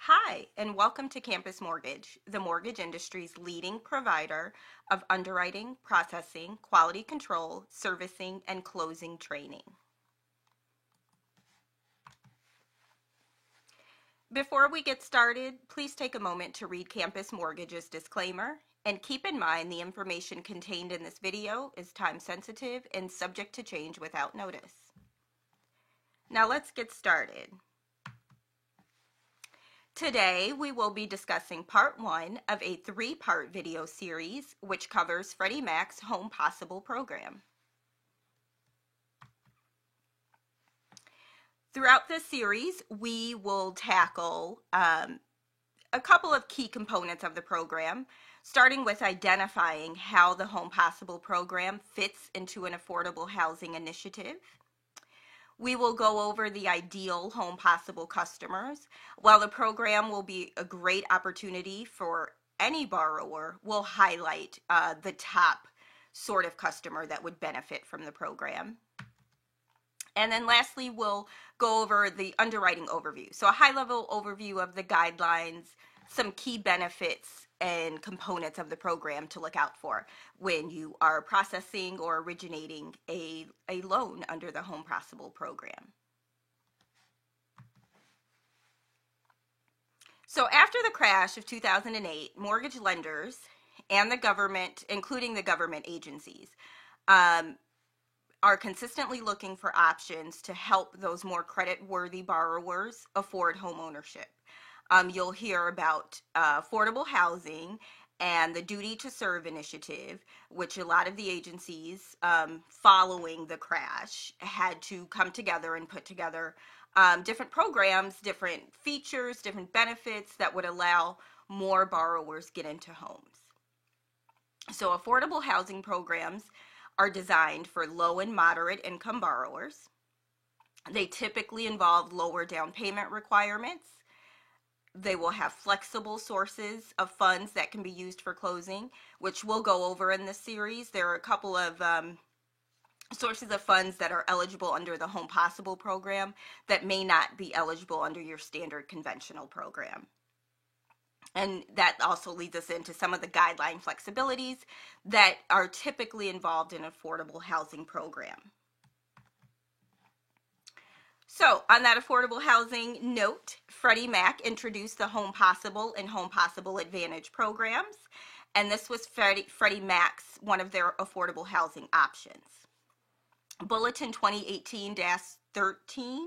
Hi, and welcome to Campus Mortgage, the mortgage industry's leading provider of underwriting, processing, quality control, servicing, and closing training. Before we get started, please take a moment to read Campus Mortgage's disclaimer and keep in mind the information contained in this video is time sensitive and subject to change without notice. Now let's get started. Today, we will be discussing part one of a three-part video series which covers Freddie Mac's Home Possible program. Throughout this series, we will tackle a couple of key components of the program, starting with identifying how the Home Possible program fits into an affordable housing initiative. We will go over the ideal Home Possible customers. While the program will be a great opportunity for any borrower, we'll highlight the top sort of customer that would benefit from the program. And then lastly, we'll go over the underwriting overview. So a high-level overview of the guidelines, some key benefits and components of the program to look out for when you are processing or originating a loan under the Home Possible program. So after the crash of 2008, mortgage lenders and the government, including the government agencies, are consistently looking for options to help those more credit-worthy borrowers afford home ownership. You'll hear about affordable housing and the Duty to Serve initiative, which a lot of the agencies following the crash had to come together and put together different programs, different features, different benefits that would allow more borrowers get into homes. So affordable housing programs are designed for low and moderate income borrowers. They typically involve lower down payment requirements. They will have flexible sources of funds that can be used for closing, which we'll go over in this series. There are a couple of sources of funds that are eligible under the Home Possible program that may not be eligible under your standard conventional program. And that also leads us into some of the guideline flexibilities that are typically involved in an affordable housing program. So on that affordable housing note, Freddie Mac introduced the Home Possible and Home Possible Advantage programs, and this was Freddie Mac's one of their affordable housing options. Bulletin 2018-13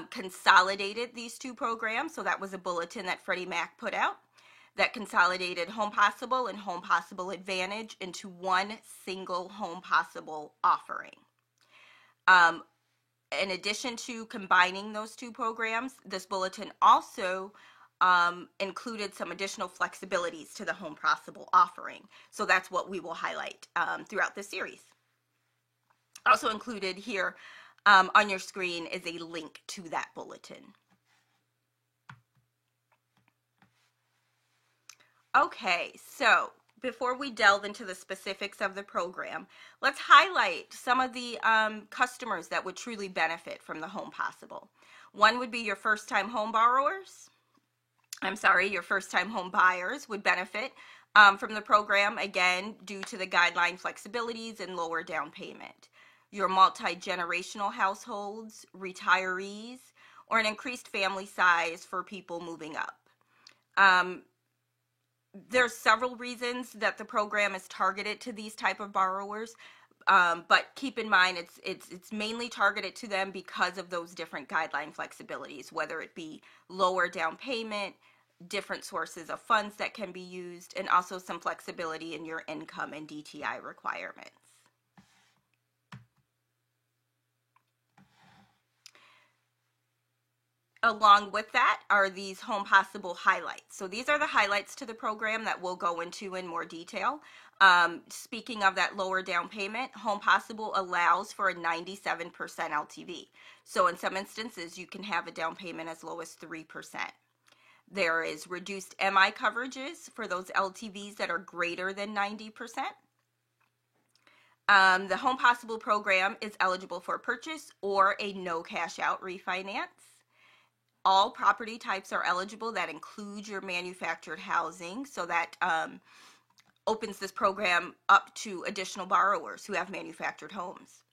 consolidated these two programs, so that was a bulletin that Freddie Mac put out that consolidated Home Possible and Home Possible Advantage into one single Home Possible offering. In addition to combining those two programs, this bulletin also included some additional flexibilities to the Home Possible offering. So that's what we will highlight throughout this series. Also included here on your screen is a link to that bulletin. Okay, so before we delve into the specifics of the program, let's highlight some of the customers that would truly benefit from the Home Possible. One would be your first-time home borrowers. Your first-time home buyers would benefit from the program, again, due to the guideline flexibilities and lower down payment. Your multi-generational households, retirees, or an increased family size for people moving up. There's several reasons that the program is targeted to these type of borrowers, but keep in mind it's mainly targeted to them because of those different guideline flexibilities, whether it be lower down payment, different sources of funds that can be used, and also some flexibility in your income and DTI requirements. Along with that are these Home Possible highlights. So these are the highlights to the program that we'll go into in more detail. Speaking of that lower down payment, Home Possible allows for a 97% LTV. So in some instances, you can have a down payment as low as 3%. There is reduced MI coverages for those LTVs that are greater than 90%. The Home Possible program is eligible for purchase or a no cash out refinance. All property types are eligible. That includes your manufactured housing. So that opens this program up to additional borrowers who have manufactured homes.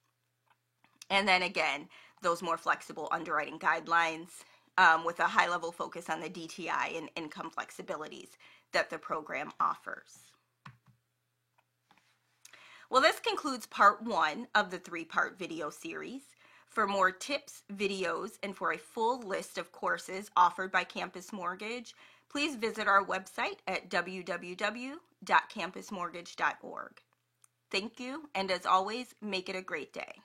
And then again, those more flexible underwriting guidelines with a high level focus on the DTI and income flexibilities that the program offers. Well, this concludes part 1 of the 3-part video series. For more tips, videos, and for a full list of courses offered by Campus Mortgage, please visit our website at www.campusmortgage.org. Thank you, and as always, make it a great day.